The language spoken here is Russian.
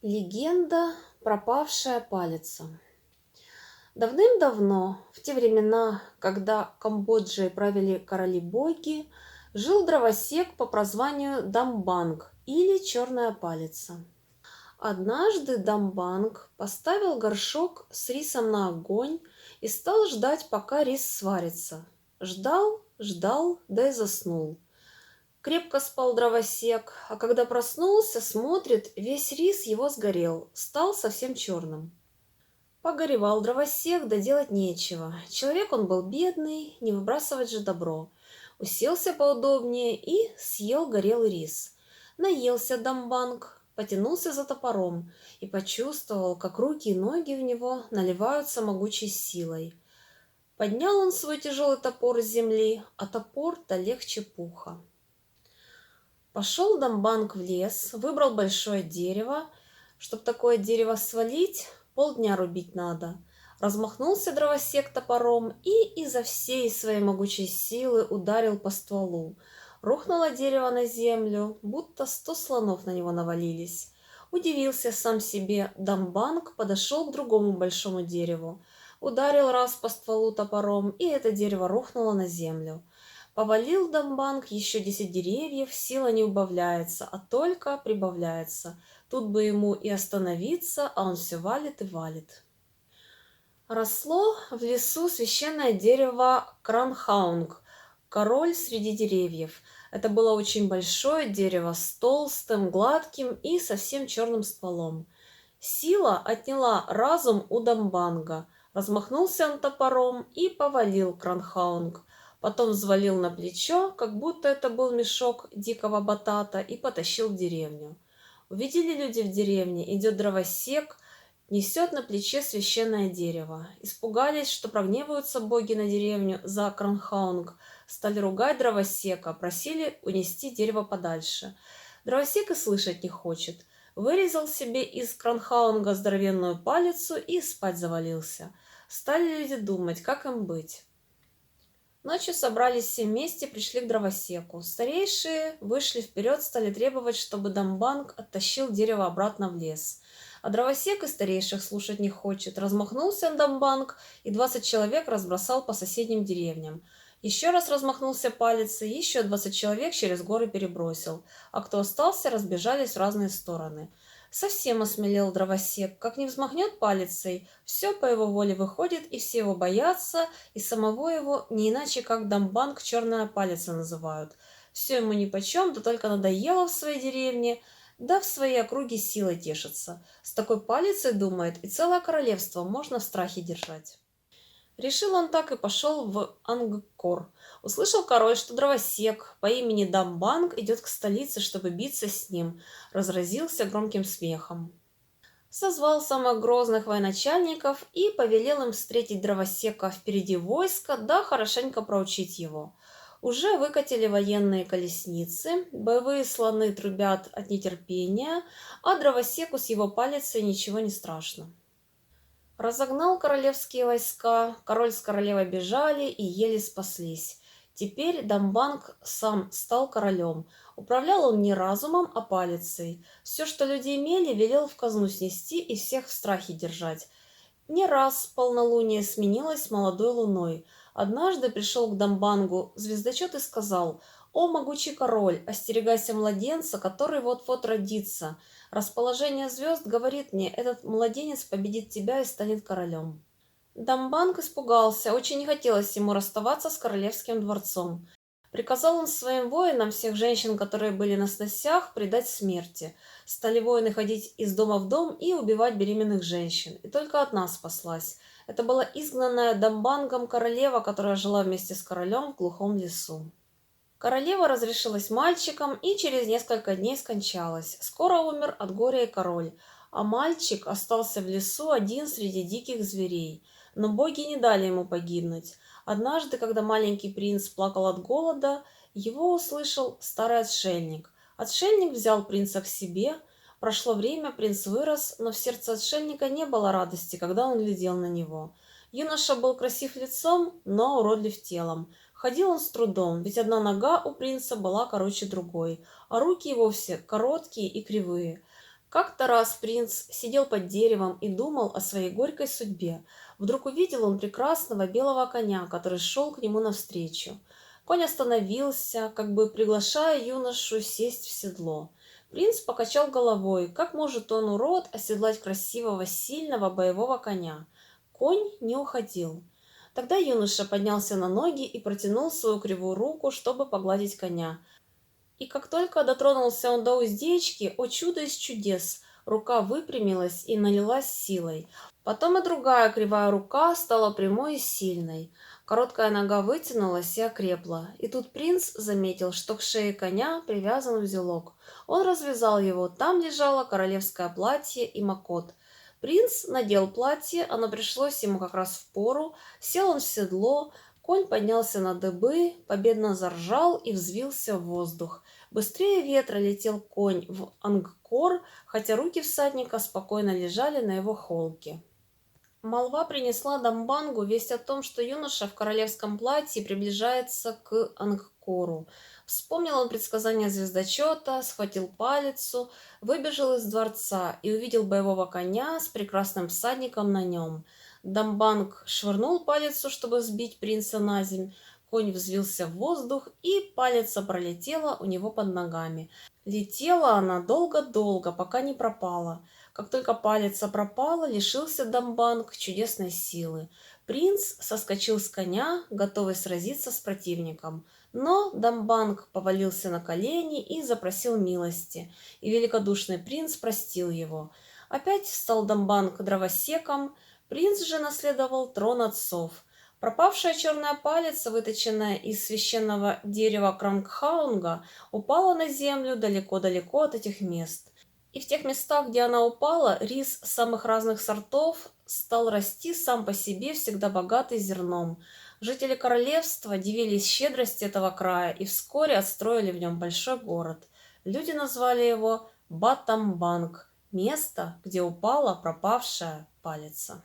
Легенда «Пропавшая палица». Давным-давно, в те времена, когда Камбоджей правили короли-боги, жил дровосек по прозванию Дамбанг или Черная палица. Однажды Дамбанг поставил горшок с рисом на огонь и стал ждать, пока рис сварится. Ждал, ждал, да и заснул. Крепко спал дровосек, а когда проснулся, смотрит, весь рис его сгорел, стал совсем черным. Погоревал дровосек, да делать нечего. Человек он был бедный, не выбрасывать же добро. Уселся поудобнее и съел горелый рис. Наелся Дамбанг, потянулся за топором и почувствовал, как руки и ноги в него наливаются могучей силой. Поднял он свой тяжелый топор с земли, а топор-то легче пуха. Пошел Дамбанг в лес, выбрал большое дерево. Чтоб такое дерево свалить, полдня рубить надо. Размахнулся дровосек топором и изо всей своей могучей силы ударил по стволу. Рухнуло дерево на землю, будто 100 слонов на него навалились. Удивился сам себе Дамбанг, подошел к другому большому дереву. Ударил раз по стволу топором, и это дерево рухнуло на землю. Повалил Дамбанг еще 10 деревьев, сила не убавляется, а только прибавляется. Тут бы ему и остановиться, а он все валит и валит. Росло в лесу священное дерево Кранхаунг, король среди деревьев. Это было очень большое дерево с толстым, гладким и совсем черным стволом. Сила отняла разум у Дамбанга. Размахнулся он топором и повалил Кранхаунг. Потом взвалил на плечо, как будто это был мешок дикого батата, и потащил в деревню. Увидели люди в деревне, идет дровосек, несет на плече священное дерево. Испугались, что прогневаются боги на деревню за Кранхаунг, стали ругать дровосека, просили унести дерево подальше. Дровосек и слышать не хочет. Вырезал себе из Кранхаунга здоровенную палицу и спать завалился. Стали люди думать, как им быть. Ночью собрались все вместе, пришли к дровосеку. Старейшие вышли вперед, стали требовать, чтобы Дамбанг оттащил дерево обратно в лес. А дровосек и старейших слушать не хочет. Размахнулся Дамбанг, и 20 человек разбросал по соседним деревням. Еще раз размахнулся палицей, и еще 20 человек через горы перебросил. А кто остался, разбежались в разные стороны. Совсем осмелел дровосек, как не взмахнет палицей, все по его воле выходит, и все его боятся, и самого его не иначе, как Дамбанг Черная палица называют. Все ему нипочем, да только надоело в своей деревне, да в своей округе силой тешится. С такой палицей, думает, и целое королевство можно в страхе держать. Решил он так и пошел в Ангкор. Услышал король, что дровосек по имени Дамбанг идет к столице, чтобы биться с ним. Разразился громким смехом. Созвал самых грозных военачальников и повелел им встретить дровосека впереди войска, да хорошенько проучить его. Уже выкатили военные колесницы, боевые слоны трубят от нетерпения, а дровосеку с его палицей ничего не страшно. Разогнал королевские войска, король с королевой бежали и еле спаслись. Теперь Дамбанг сам стал королем. Управлял он не разумом, а палицей. Все, что люди имели, велел в казну снести и всех в страхе держать. Не раз полнолуние сменилось молодой луной. Однажды пришел к Дамбангу звездочет и сказал: «О, могучий король, остерегайся младенца, который вот-вот родится. Расположение звезд говорит мне, этот младенец победит тебя и станет королем». Дамбанг испугался, очень не хотелось ему расставаться с королевским дворцом. Приказал он своим воинам всех женщин, которые были на сносях, предать смерти. Стали воины ходить из дома в дом и убивать беременных женщин. И только одна спаслась. Это была изгнанная Дамбангом королева, которая жила вместе с королем в глухом лесу. Королева разрешилась мальчиком и через несколько дней скончалась. Скоро умер от горя и король, а мальчик остался в лесу один среди диких зверей. Но боги не дали ему погибнуть. Однажды, когда маленький принц плакал от голода, его услышал старый отшельник. Отшельник взял принца к себе. Прошло время, принц вырос, но в сердце отшельника не было радости, когда он глядел на него. Юноша был красив лицом, но уродлив телом. Ходил он с трудом, ведь одна нога у принца была короче другой, а руки и вовсе короткие и кривые. Как-то раз принц сидел под деревом и думал о своей горькой судьбе. Вдруг увидел он прекрасного белого коня, который шел к нему навстречу. Конь остановился, как бы приглашая юношу сесть в седло. Принц покачал головой. Как может он, урод, оседлать красивого, сильного боевого коня? Конь не уходил. Тогда юноша поднялся на ноги и протянул свою кривую руку, чтобы погладить коня. И как только дотронулся он до уздечки, о чудо из чудес, рука выпрямилась и налилась силой. Потом и другая кривая рука стала прямой и сильной. Короткая нога вытянулась и окрепла. И тут принц заметил, что к шее коня привязан узелок. Он развязал его, там лежало королевское платье и макот. Принц надел платье, оно пришлось ему как раз в пору, сел он в седло, конь поднялся на дыбы, победно заржал и взвился в воздух. Быстрее ветра летел конь в Ангкор, хотя руки всадника спокойно лежали на его холке. Молва принесла Дамбангу весть о том, что юноша в королевском платье приближается к Ангкору. Вспомнил он предсказание звездочета, схватил палицу, выбежал из дворца и увидел боевого коня с прекрасным всадником на нем. Дамбанг швырнул палицу, чтобы сбить принца на земь. Конь взвился в воздух, и палица пролетела у него под ногами. Летела она долго-долго, пока не пропала. Как только палица пропала, лишился Дамбанг чудесной силы. Принц соскочил с коня, готовый сразиться с противником. Но Дамбанг повалился на колени и запросил милости, и великодушный принц простил его. Опять стал Дамбанг дровосеком, принц же наследовал трон отцов. Пропавшая черная палица, выточенная из священного дерева Крангхаунга, упала на землю далеко-далеко от этих мест. И в тех местах, где она упала, рис самых разных сортов стал расти сам по себе, всегда богатый зерном. Жители королевства дивились щедрости этого края и вскоре отстроили в нем большой город. Люди назвали его Батамбанг, место, где упала пропавшая палица.